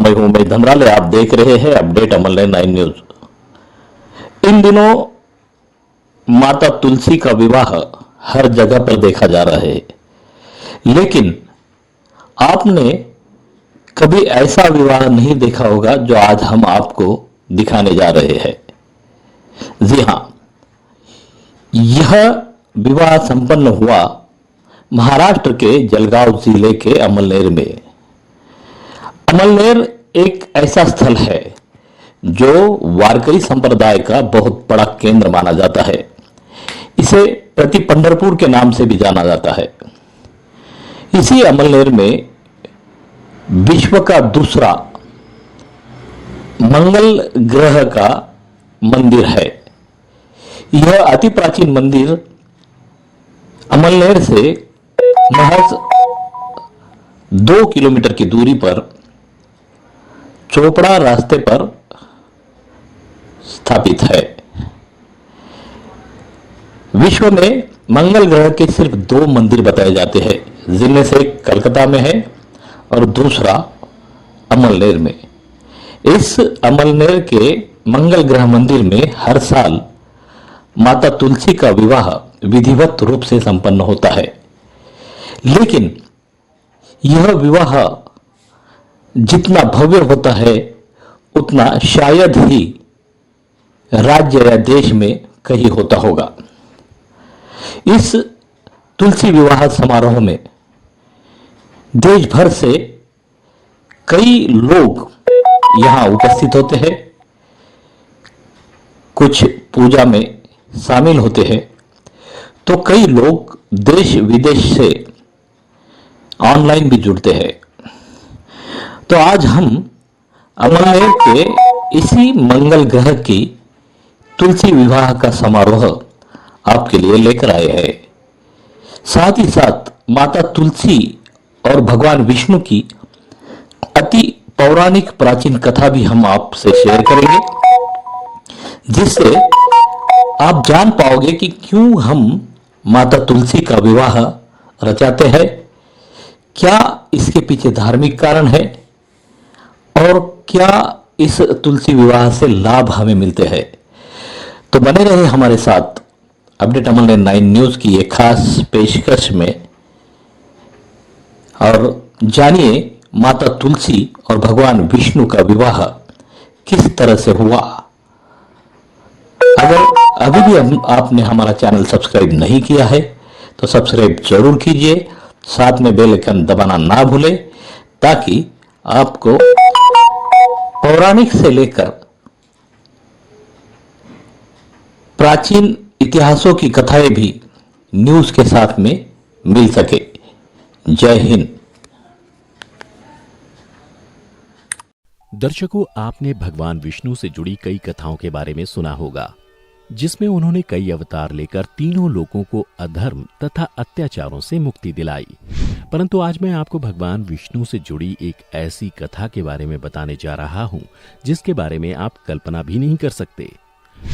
मैं हूं उमेश धमराले। आप देख रहे हैं अपडेट अमल 9 न्यूज। इन दिनों माता तुलसी का विवाह हर जगह पर देखा जा रहा है, लेकिन आपने कभी ऐसा विवाह नहीं देखा होगा जो आज हम आपको दिखाने जा रहे हैं। जी हां, यह विवाह संपन्न हुआ महाराष्ट्र के जलगांव जिले के अमलनेर में। अमलनेर एक ऐसा स्थल है जो वारकरी संप्रदाय का बहुत बड़ा केंद्र माना जाता है। इसे प्रति पंढरपुर के नाम से भी जाना जाता है। इसी अमलनेर में विश्व का दूसरा मंगल ग्रह का मंदिर है। यह अति प्राचीन मंदिर अमलनेर से महज 2 किलोमीटर की दूरी पर चोपड़ा रास्ते पर स्थापित है। विश्व में मंगल ग्रह के सिर्फ 2 मंदिर बताए जाते हैं, जिनमें से एक कलकत्ता में है और दूसरा अमलनेर में। इस अमलनेर के मंगल ग्रह मंदिर में हर साल माता तुलसी का विवाह विधिवत रूप से संपन्न होता है, लेकिन यह विवाह जितना भव्य होता है उतना शायद ही राज्य या देश में कहीं होता होगा। इस तुलसी विवाह समारोह में देश भर से कई लोग यहां उपस्थित होते हैं। कुछ पूजा में शामिल होते हैं, तो कई लोग देश विदेश से ऑनलाइन भी जुड़ते हैं। तो आज हम अमलनेर के इसी मंगल ग्रह की तुलसी विवाह का समारोह आपके लिए लेकर आए हैं। साथ ही साथ माता तुलसी और भगवान विष्णु की अति पौराणिक प्राचीन कथा भी हम आपसे शेयर करेंगे, जिससे आप जान पाओगे कि क्यों हम माता तुलसी का विवाह रचाते हैं, क्या इसके पीछे धार्मिक कारण है और क्या इस तुलसी विवाह से लाभ हमें मिलते हैं। तो बने रहे हमारे साथ अपडेट अमल 9 न्यूज की एक खास पेशकश में और जानिए माता तुलसी और भगवान विष्णु का विवाह किस तरह से हुआ। अगर अभी भी आपने हमारा चैनल सब्सक्राइब नहीं किया है तो सब्सक्राइब जरूर कीजिए, साथ में बेल आइकन दबाना ना भूलें, ताकि आपको पौराणिक से लेकर प्राचीन इतिहासों की कथाएं भी न्यूज के साथ में मिल सके। जय हिंद। दर्शकों, आपने भगवान विष्णु से जुड़ी कई कथाओं के बारे में सुना होगा, जिसमें उन्होंने कई अवतार लेकर तीनों लोगों को अधर्म तथा अत्याचारों से मुक्ति दिलाई। परंतु आज मैं आपको भगवान विष्णु से जुड़ी एक ऐसी कथा के बारे में बताने जा रहा हूं, जिसके बारे में आप कल्पना भी नहीं कर सकते।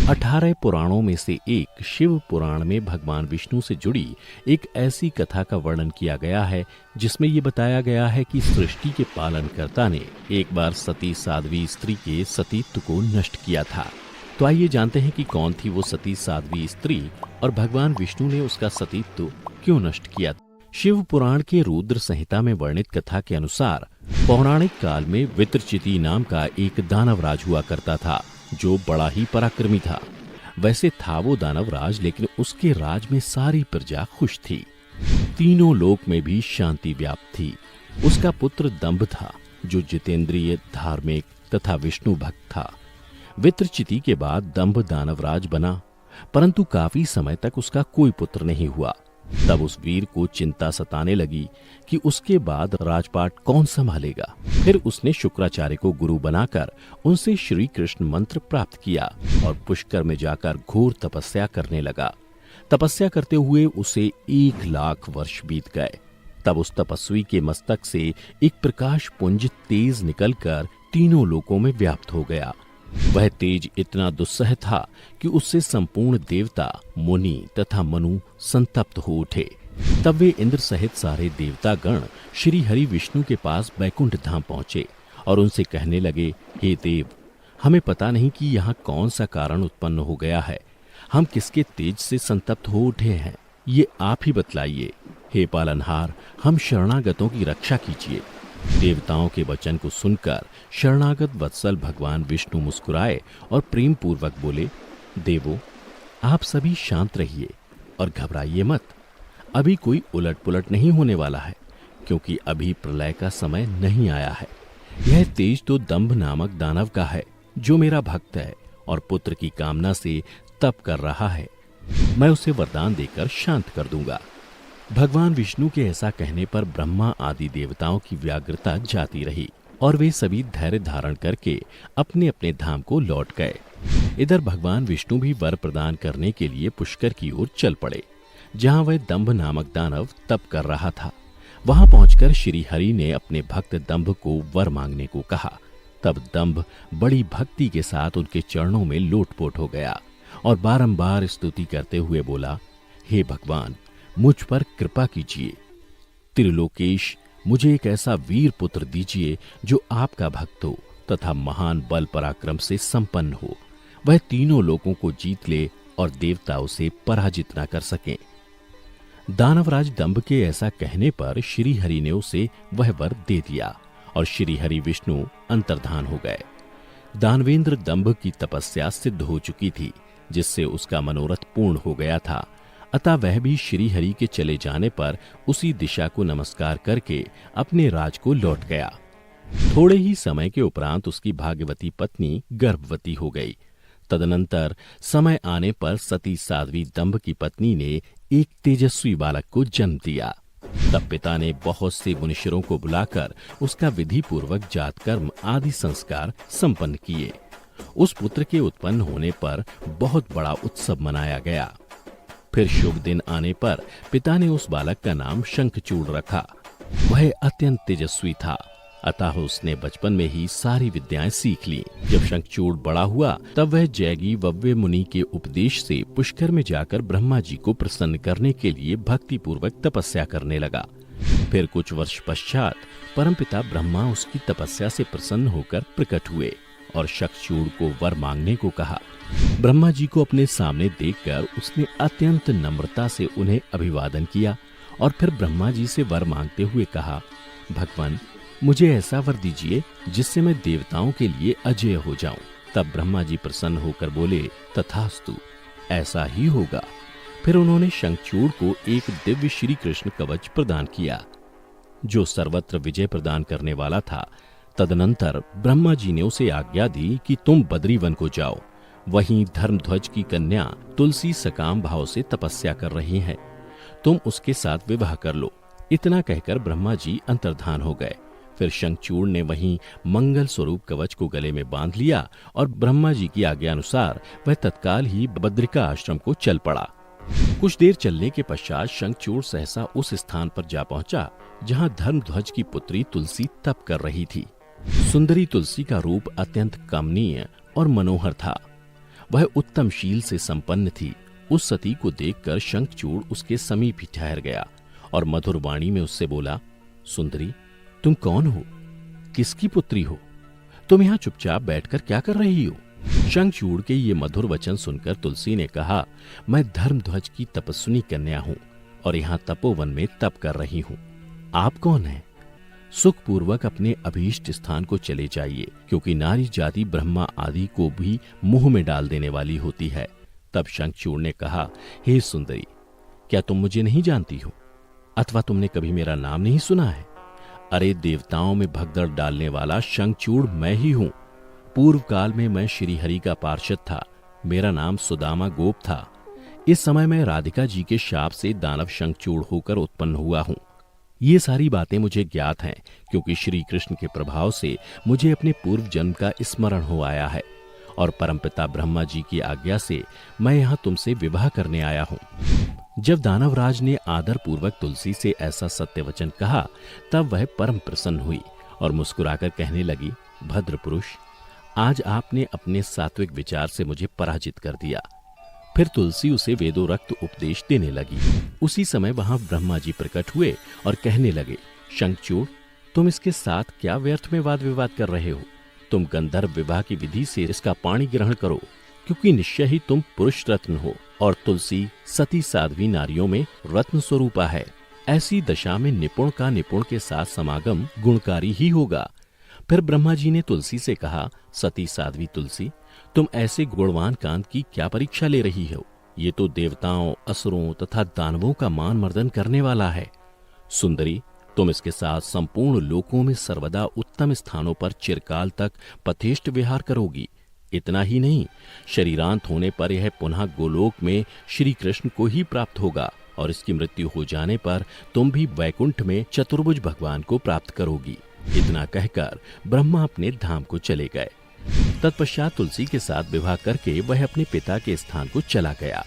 18 पुराणों में से एक शिव पुराण में भगवान विष्णु से जुड़ी एक ऐसी कथा का वर्णन किया गया है, जिसमें यह बताया गया है कि सृष्टि के पालनकर्ता ने एक बार सती साध्वी स्त्री के सतीत्व को नष्ट किया था। तो आइए जानते हैं कि कौन थी वो सती साध्वी स्त्री और भगवान विष्णु ने उसका सतीत्व क्यों नष्ट किया। शिव पुराण के रुद्र संहिता में वर्णित कथा के अनुसार पौराणिक काल में वित्रचिति नाम का एक दानवराज हुआ करता था, जो बड़ा ही पराक्रमी था। वैसे था वो दानवराज, लेकिन उसके राज में सारी प्रजा खुश थी। तीनों लोक में भी शांति व्याप्त थी। उसका पुत्र दंभ था, जो जितेंद्रिय, धार्मिक तथा विष्णु भक्त था। वित्रचिति के बाद दंभ दानवराज बना, परंतु काफी समय तक उसका कोई पुत्र नहीं हुआ। तब उस वीर को चिंता सताने लगी कि उसके बाद राजपाट कौन संभालेगा। फिर उसने शुक्राचार्य को गुरु बनाकर उनसे श्री कृष्ण मंत्र प्राप्त किया और पुष्कर में जाकर घोर तपस्या करने लगा। तपस्या करते हुए उसे 1 लाख वर्ष बीत गए। तब उस तपस्वी के मस्तक से एक प्रकाश पुंज तेज निकलकर तीनों लोकों में व्याप्त हो गया। वह तेज इतना दुस्सह था कि उससे संपूर्ण देवता, मुनि तथा मनु संतप्त हो उठे। तब वे इंद्र सहित सारे देवतागण श्री हरि विष्णु के पास बैकुंठ धाम पहुंचे और उनसे कहने लगे, हे देव, हमें पता नहीं कि यहाँ कौन सा कारण उत्पन्न हो गया है। हम किसके तेज से संतप्त हो उठे हैं, ये आप ही बतलाइए। हे पालनहार, हम शरणागतों की रक्षा कीजिए। देवताओं के वचन को सुनकर शरणागत वत्सल भगवान विष्णु मुस्कुराए और प्रेम पूर्वक बोले, देवो, आप सभी शांत रहिए और घबराइए मत। अभी कोई उलट पुलट नहीं होने वाला है, क्योंकि अभी प्रलय का समय नहीं आया है। यह तेज तो दंभ नामक दानव का है, जो मेरा भक्त है और पुत्र की कामना से तप कर रहा है। मैं उसे वरदान देकर शांत कर दूंगा। भगवान विष्णु के ऐसा कहने पर ब्रह्मा आदि देवताओं की व्याग्रता जाती रही और वे सभी धैर्य धारण करके अपने अपने धाम को लौट गए। इधर भगवान विष्णु भी वर प्रदान करने के लिए पुष्कर की ओर चल पड़े, जहां वह दंभ नामक दानव तप कर रहा था। वहां पहुंचकर श्री हरि ने अपने भक्त दंभ को वर मांगने को कहा। तब दंभ बड़ी भक्ति के साथ उनके चरणों में लोटपोट हो गया और बारंबार स्तुति करते हुए बोला, हे भगवान, मुझ पर कृपा कीजिए। त्रिलोकेश, मुझे एक ऐसा वीर पुत्र दीजिए जो आपका भक्त हो तथा महान बल पराक्रम से संपन्न हो। वह तीनों लोगों को जीत ले और देवता उसे पराजित न कर सकें। दानवराज दंभ के ऐसा कहने पर श्री हरि ने उसे वह वर दे दिया और श्री हरि विष्णु अंतर्धान हो गए। दानवेंद्र दंभ की तपस्या सिद्ध हो चुकी थी, जिससे उसका मनोरथ पूर्ण हो गया था। अतः वह भी श्री हरि के चले जाने पर उसी दिशा को नमस्कार करके अपने राज को लौट गया। थोड़े ही समय के उपरांत उसकी भाग्यवती पत्नी गर्भवती हो गई। तदनंतर समय आने पर सती साध्वी दंभ की पत्नी ने एक तेजस्वी बालक को जन्म दिया। तब पिता ने बहुत से मुनीश्वरों को बुलाकर उसका विधि पूर्वक जातकर्म आदि संस्कार संपन्न किए। उस पुत्र के उत्पन्न होने पर बहुत बड़ा उत्सव मनाया गया। फिर शुभ दिन आने पर पिता ने उस बालक का नाम शंखचूड़ रखा। वह अत्यंत तेजस्वी था, अतः उसने बचपन में ही सारी विद्याएं सीख ली। जब शंखचूड़ बड़ा हुआ तब वह जैगी वव्य मुनि के उपदेश से पुष्कर में जाकर ब्रह्मा जी को प्रसन्न करने के लिए भक्ति पूर्वक तपस्या करने लगा। फिर कुछ वर्ष पश्चात परमपिता ब्रह्मा उसकी तपस्या से प्रसन्न होकर प्रकट हुए और शंखचूड़ को वर मांगने को कहा। ब्रह्मा जी को अपने सामने देखकर उसने अत्यंत नम्रता से उन्हें अभिवादन किया और फिर ब्रह्मा जी से वर मांगते हुए कहा, भगवान, मुझे ऐसा वर दीजिए जिससे मैं देवताओं के लिए अजेय हो जाऊं। तब ब्रह्मा जी प्रसन्न होकर बोले, तथास्तु, ऐसा ही होगा। फिर उन्होंने शंखचूड़ को एक दिव्य श्री कृष्ण कवच प्रदान किया, जो सर्वत्र विजय प्रदान करने वाला था। तदनंतर ब्रह्मा जी ने उसे आज्ञा दी कि तुम बद्रीवन को जाओ। वहीं धर्मध्वज की कन्या तुलसी सकाम भाव से तपस्या कर रही है, तुम उसके साथ विवाह कर लो। इतना कहकर ब्रह्मा जी अंतर्धान हो गए। फिर शंखचूड़ ने वहीं मंगल स्वरूप कवच को गले में बांध लिया और ब्रह्मा जी की आज्ञा अनुसार वह तत्काल ही बद्रिका आश्रम को चल पड़ा। कुछ देर चलने के पश्चात शंखचूड़ सहसा उस स्थान पर जा पहुंचा जहां धर्मध्वज की पुत्री तुलसी तप कर रही थी। सुंदरी तुलसी का रूप अत्यंत कमनीय और मनोहर था। वह उत्तम शील से संपन्न थी। उस सती को देखकर शंखचूड़ उसके समीप ही ठहर गया और मधुर वाणी में उससे बोला, सुंदरी, तुम कौन हो? किसकी पुत्री हो? तुम यहाँ चुपचाप बैठकर क्या कर रही हो? शंखचूड़ के ये मधुर वचन सुनकर तुलसी ने कहा, मैं धर्मध्वज की तपस्विनी कन्या हूँ और यहाँ तपोवन में तप कर रही हूँ। आप कौन हैं? सुखपूर्वक अपने अभीष्ट स्थान को चले जाइए, क्योंकि नारी जाति ब्रह्मा आदि को भी मुंह में डाल देने वाली होती है। तब शंखचूड़ ने कहा, हे सुंदरी, क्या तुम मुझे नहीं जानती हो अथवा तुमने कभी मेरा नाम नहीं सुना है? अरे, देवताओं में भगदड़ डालने वाला शंखचूड़ मैं ही हूं। पूर्व काल में मैं श्री हरि का पार्षद था। मेरा नाम सुदामा गोप था। इस समय मैं राधिका जी के शाप से दानव शंखचूड़ होकर उत्पन्न हुआ हूं। ये सारी बातें मुझे ज्ञात हैं, क्योंकि श्री कृष्ण के प्रभाव से मुझे अपने पूर्व जन्म का स्मरण हो आया है और परमपिता ब्रह्मा जी की आज्ञा से मैं यहाँ तुमसे विवाह करने आया हूँ। जब दानवराज ने आदर पूर्वक तुलसी से ऐसा सत्य वचन कहा, तब वह परम प्रसन्न हुई और मुस्कुराकर कहने लगी, भद्र पुरुष, आज आपने अपने सात्विक विचार से मुझे पराजित कर दिया। फिर तुलसी उसे वेदोरक्त उपदेश देने लगी। उसी समय वहां ब्रह्मा जी प्रकट हुए और कहने लगे, शंखचूड़, तुम इसके साथ क्या व्यर्थ में वाद विवाद कर रहे हो? तुम गंधर्व विवाह की विधि से इसका पाणी ग्रहण करो, क्योंकि निश्चय ही तुम पुरुष रत्न हो और तुलसी सती साध्वी नारियों में रत्न स्वरूपा है। ऐसी दशा में निपुण का निपुण के साथ समागम गुणकारी ही होगा। फिर ब्रह्मा जी ने तुलसी से कहा, सती साध्वी तुलसी, तुम ऐसे गुणवान कांत की क्या परीक्षा ले रही हो? ये तो देवताओं, असुरों तथा दानवों का मान मर्दन करने वाला है। सुंदरी, तुम इसके साथ संपूर्ण लोकों में सर्वदा उत्तम स्थानों पर चिरकाल तक पथेष्ट विहार करोगी। इतना ही नहीं, शरीरांत होने पर यह पुनः गोलोक में श्री कृष्ण को ही प्राप्त होगा और इसकी मृत्यु हो जाने पर तुम भी वैकुंठ में चतुर्भुज भगवान को प्राप्त करोगी। इतना कहकर ब्रह्मा अपने धाम को चले गए। तत्पश्चात तुलसी के साथ विवाह करके वह अपने पिता के स्थान को चला गया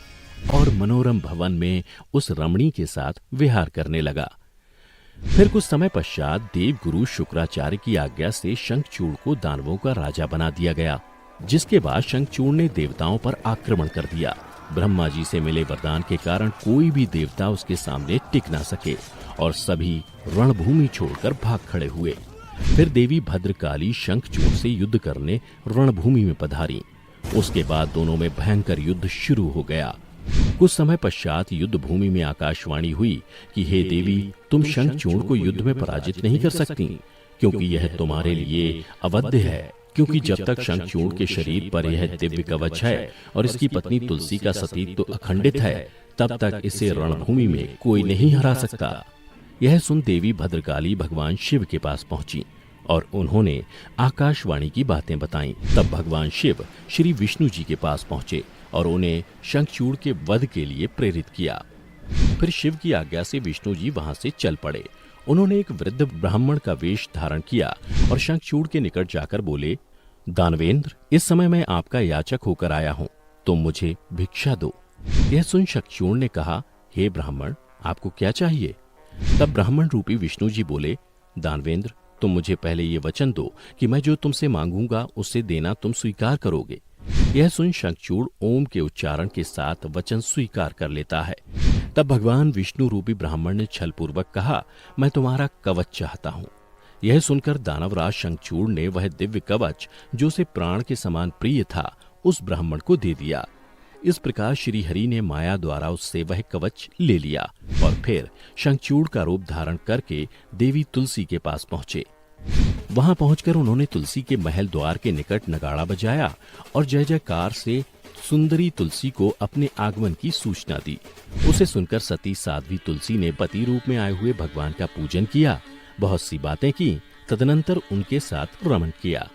और मनोरम भवन में उस रमणी के साथ विहार करने लगा। फिर कुछ समय पश्चात देव गुरु शुक्राचार्य की आज्ञा से शंखचूड़ को दानवों का राजा बना दिया गया, जिसके बाद शंखचूड़ ने देवताओं पर आक्रमण कर दिया। ब्रह्मा जी से मिले वरदान के कारण कोई भी देवता उसके सामने टिक ना सके और सभी रणभूमि छोड़कर भाग खड़े हुए। फिर देवी भद्रकाली शंखचूड़ से युद्ध करने रणभूमि में पधारी। उसके बाद दोनों में भयंकर युद्ध शुरू हो गया। कुछ समय पश्चात युद्ध भूमि में आकाशवाणी हुई कि हे देवी, तुम शंखचूड़ को युद्ध में पराजित नहीं कर सकती, क्योंकि यह तुम्हारे लिए अवध्य है। क्योंकि जब तक शंखचूड़ के शरीर पर यह दिव्य कवच है और इसकी पत्नी तुलसी का सतीत्व अखंडित है, तब तक इसे रणभूमि में कोई नहीं हरा सकता। यह सुन देवी भद्रकाली भगवान शिव के पास पहुंची और उन्होंने आकाशवाणी की बातें बताईं। तब भगवान शिव श्री विष्णु जी के पास पहुंचे और उन्हें शंखचूड़ के वध के लिए प्रेरित किया। फिर शिव की आज्ञा से विष्णु जी वहां से चल पड़े। उन्होंने एक वृद्ध ब्राह्मण का वेश धारण किया और शंखचूड़ के निकट जाकर बोले, दानवेंद्र, इस समय मैं आपका याचक होकर आया हूं, तुम मुझे भिक्षा दो। यह सुन शंखचूड़ ने कहा, हे ब्राह्मण, आपको क्या चाहिए? तब ब्राह्मण रूपी विष्णु जी बोले, दानवेंद्र, तुम मुझे पहले ये वचन दो कि मैं जो तुमसे मांगूंगा उससे देना तुम स्वीकार करोगे। यह सुन शंखचूड़ ओम के उच्चारण के साथ वचन स्वीकार कर लेता है। तब भगवान विष्णु रूपी ब्राह्मण ने छल पूर्वक कहा, मैं तुम्हारा कवच चाहता हूँ। यह सुनकर दानवराज शंखचूड़ ने वह दिव्य कवच जो उसे प्राण के समान प्रिय था उस ब्राह्मण को दे दिया। इस प्रकार श्री हरि ने माया द्वारा उससे वह कवच ले लिया और फिर शंखचूड़ का रूप धारण करके देवी तुलसी के पास पहुंचे। वहां पहुंचकर उन्होंने तुलसी के महल द्वार के निकट नगाड़ा बजाया और जय जयकार से सुंदरी तुलसी को अपने आगमन की सूचना दी। उसे सुनकर सती साध्वी तुलसी ने पति रूप में आए हुए भगवान का पूजन किया, बहुत सी बातें की, तदनंतर उनके साथ रमन किया।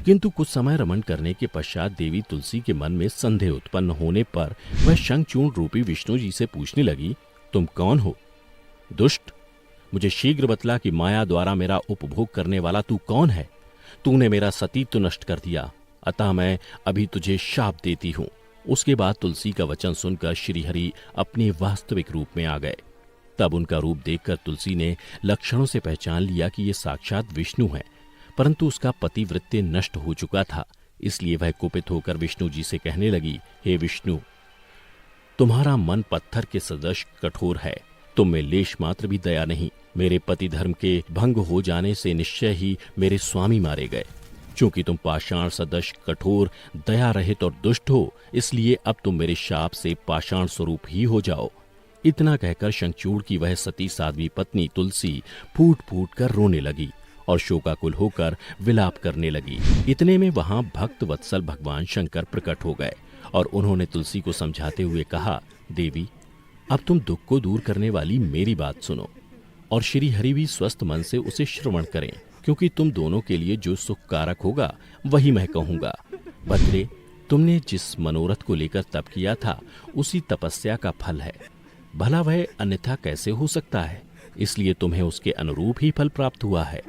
किंतु कुछ समय रमन करने के पश्चात देवी तुलसी के मन में संदेह उत्पन्न होने पर वह शंखचूड़ रूपी विष्णु जी से पूछने लगी, तुम कौन हो? दुष्ट, मुझे शीघ्र बतला कि माया द्वारा मेरा उपभोग करने वाला तू कौन है? तूने मेरा सतीत्व नष्ट कर दिया, अतः मैं अभी तुझे शाप देती हूँ। उसके बाद तुलसी का वचन सुनकर श्रीहरि अपने वास्तविक रूप में आ गए। तब उनका रूप देखकर तुलसी ने लक्षणों से पहचान लिया कि ये साक्षात विष्णु है, परंतु उसका पतिवृत्य नष्ट हो चुका था। इसलिए वह कुपित होकर विष्णु जी से कहने लगी, हे विष्णु, तुम्हारा मन पत्थर के सदृश कठोर है, तुम में लेश मात्र भी दया नहीं। मेरे पति धर्म के भंग हो जाने से निश्चय ही मेरे स्वामी मारे गए। चूंकि तुम पाषाण सदृश कठोर, दया रहित और दुष्ट हो, इसलिए अब तुम मेरे शाप से पाषाण स्वरूप ही हो जाओ। इतना कहकर शंखचूड़ की वह सती साध्वी पत्नी तुलसी फूट फूट कर रोने लगी और शोकाकुल होकर विलाप करने लगी। इतने में वहां भक्त वत्सल भगवान शंकर प्रकट हो गए और उन्होंने तुलसी को समझाते हुए कहा, देवी, अब तुम दुख को दूर करने वाली मेरी बात सुनो और श्री हरि भी स्वस्थ मन से उसे श्रवण करें, क्योंकि तुम दोनों के लिए जो सुखकारक होगा वही मैं कहूंगा। भद्रे, तुमने जिस मनोरथ को लेकर तप किया था उसी तपस्या का फल है। भला वह अन्यथा कैसे हो सकता है? इसलिए तुम्हें उसके अनुरूप ही फल प्राप्त हुआ है।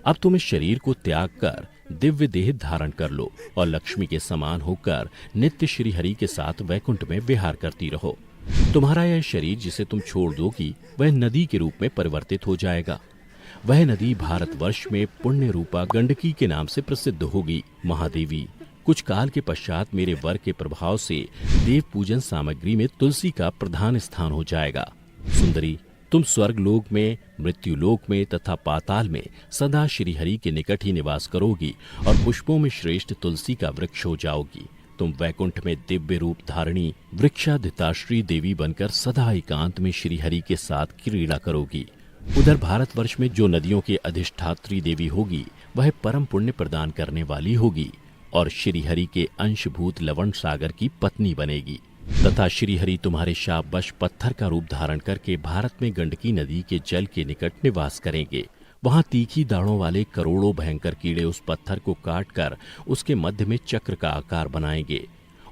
अब तुम इस शरीर को त्याग कर दिव्य देह धारण कर लो और लक्ष्मी के समान होकर नित्य श्री हरि के साथ वैकुंठ में विहार करती रहो। तुम्हारा यह शरीर जिसे तुम छोड़ दोगी वह नदी के रूप में परिवर्तित हो जाएगा। वह नदी भारतवर्ष में पुण्य रूपा गंडकी के नाम से प्रसिद्ध होगी। महादेवी, कुछ काल के पश्चात मेरे वर के प्रभाव से देव पूजन सामग्री में तुलसी का प्रधान स्थान हो जाएगा। सुंदरी, तुम तुम स्वर्ग लोक में, मृत्यु लोक में तथा पाताल में सदा श्री हरि के निकट ही निवास करोगी और पुष्पों में श्रेष्ठ तुलसी का वृक्ष हो जाओगी। तुम वैकुंठ में दिव्य रूप धारिणी वृक्षाधिताश्री देवी बनकर सदा एकांत में श्री हरि के साथ क्रीड़ा करोगी। उधर भारतवर्ष में जो नदियों की अधिष्ठात्री देवी होगी वह परम पुण्य प्रदान करने वाली होगी और श्री हरि के अंशभूत लवण सागर की पत्नी बनेगी तथा श्री हरि तुम्हारे शापवश पत्थर का रूप धारण करके भारत में गंडकी नदी के जल के निकट निवास करेंगे। वहां तीखी दाढ़ों वाले करोड़ों भयंकर कीड़े उस पत्थर को काटकर उसके मध्य में चक्र का आकार बनाएंगे।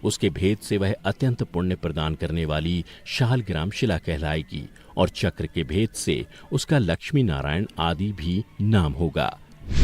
उसके भेद से वह अत्यंत पुण्य प्रदान करने वाली शालग्राम शिला कहलाएगी और चक्र के भेद से उसका लक्ष्मी नारायण आदि भी नाम होगा।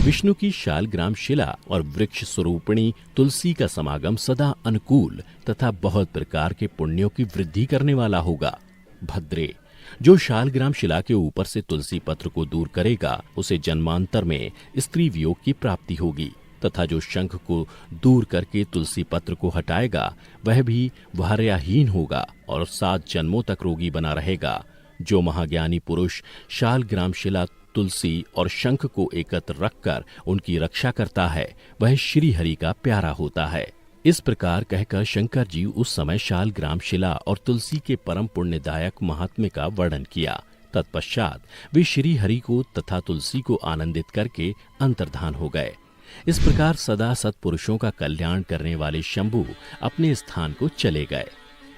विष्णु की शालग्राम शिला और वृक्ष स्वरूपिणी तुलसी का समागम सदा अनुकूल तथा बहुत प्रकार के पुण्यों की वृद्धि करने वाला होगा। भद्रे, जो शालग्राम शिला के ऊपर से तुलसी पत्र को दूर करेगा उसे जन्मांतर में स्त्री वियोग की प्राप्ति होगी तथा जो शंख को दूर करके तुलसी पत्र को हटाएगा वह भी भार्याहीन होगा और 7 जन्मों तक रोगी बना रहेगा। जो महाज्ञानी पुरुष शालग्राम शिला, तुलसी और शंख को एकत्र रखकर उनकी रक्षा करता है वह श्री हरि का प्यारा होता है। इस प्रकार कहकर शंकर जी उस समय शालग्राम शिला और तुलसी के परम पुण्यदायक महात्म्य का वर्णन किया। तत्पश्चात वे श्री हरि को तथा तुलसी को आनंदित करके अंतर्धान हो गए। इस प्रकार सदा सत्पुरुषों का कल्याण करने वाले शंभु अपने स्थान को चले गए।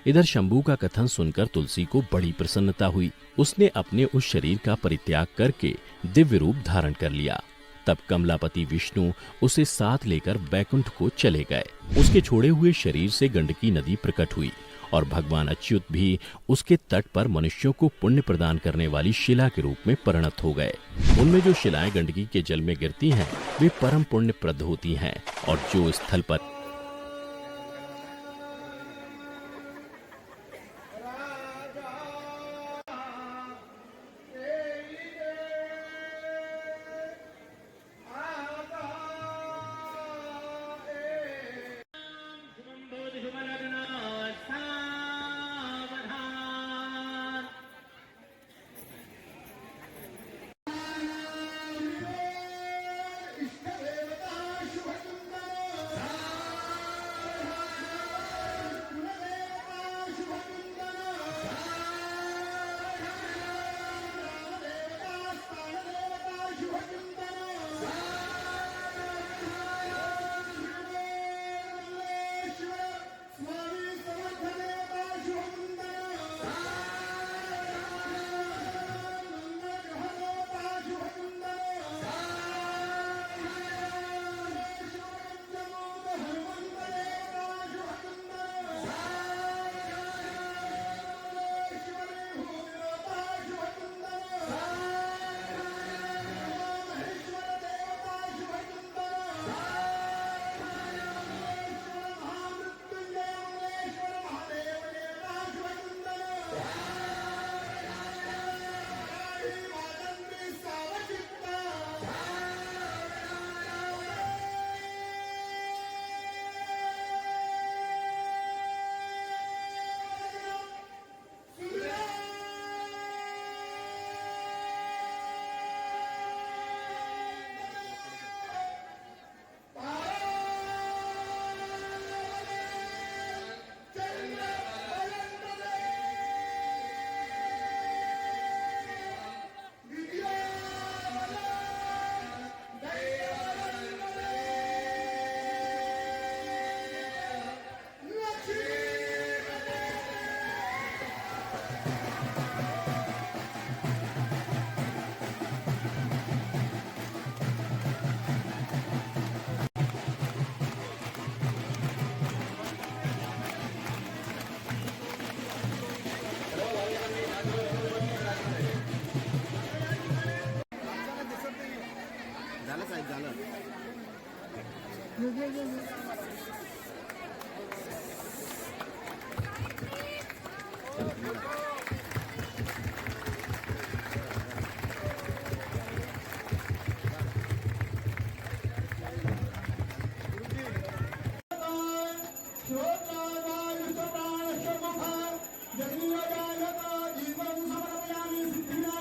इधर शंभु का कथन सुनकर तुलसी को बड़ी प्रसन्नता हुई। उसने अपने उस शरीर का परित्याग करके दिव्य रूप धारण कर लिया। तब कमलापति विष्णु उसे साथ लेकर बैकुंठ को चले गए। उसके छोड़े हुए शरीर से गंडकी नदी प्रकट हुई और भगवान अच्युत भी उसके तट पर मनुष्यों को पुण्य प्रदान करने वाली शिला के रूप में परिणत हो गए। उनमें जो शिलाएं गंडकी के जल में गिरती हैं वे परम पुण्यप्रद होती हैं और जो स्थल पर जीवन समर्पयामि सिद्धिना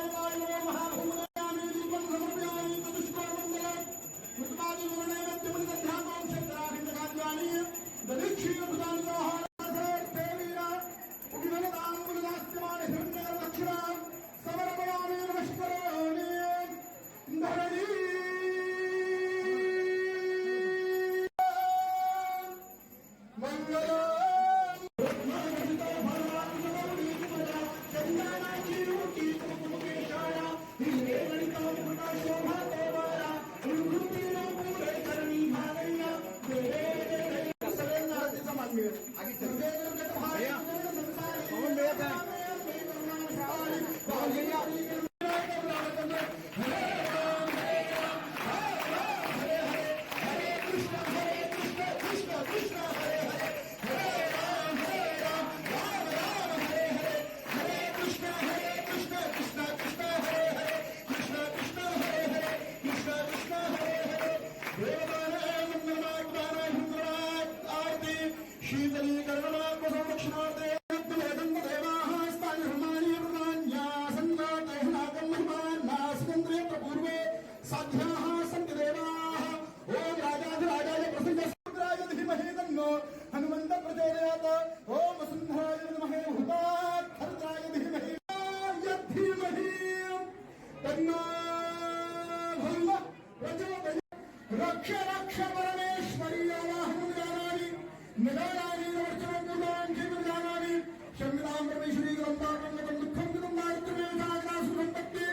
श्री ग्रंथाकं दुःखं दुर्मार्गमें सागरा सुरंपत्ति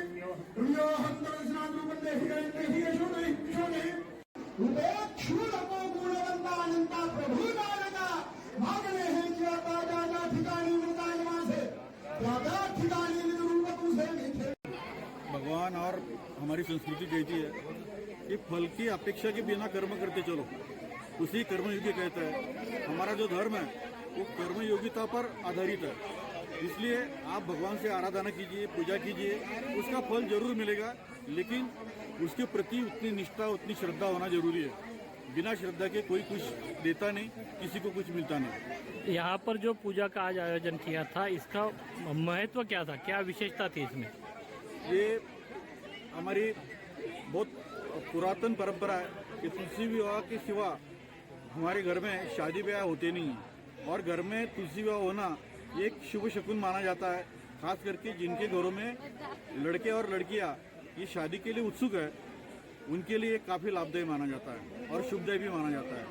दुर्यो हंतर स्नान देहि देहि शोने रूपेक्षुरको गुणवंता अनंता प्रभु नारदा भागने हैं ज्ञाता जाना ठिकानी मृतायमा से ज्यादा ठिकानी रूप तुझे मिथे। भगवान और हमारी संस्कृति कहती है कि फल की अपेक्षा के बिना कर्म करते चलो, उसी कर्मयोगी कहता है। हमारा जो धर्म है वो कर्मयोगिता पर आधारित है, इसलिए आप भगवान से आराधना कीजिए, पूजा कीजिए, उसका फल जरूर मिलेगा, लेकिन उसके प्रति उतनी निष्ठा उतनी श्रद्धा होना जरूरी है। बिना श्रद्धा के कोई कुछ देता नहीं, किसी को कुछ मिलता नहीं। यहाँ पर जो पूजा का आज आयोजन किया था, इसका महत्व क्या था, क्या विशेषता थी इसमें? ये हमारी बहुत पुरातन परंपरा है कि तुलसी विवाह के सिवा हमारे घर में शादी ब्याह होते नहीं हैं, और घर में तुलसी विवाह होना एक शुभ शकुन माना जाता है। खास करके जिनके घरों में लड़के और लड़कियां ये शादी के लिए उत्सुक है, उनके लिए काफ़ी लाभदायी माना जाता है और शुभदायी भी माना जाता है।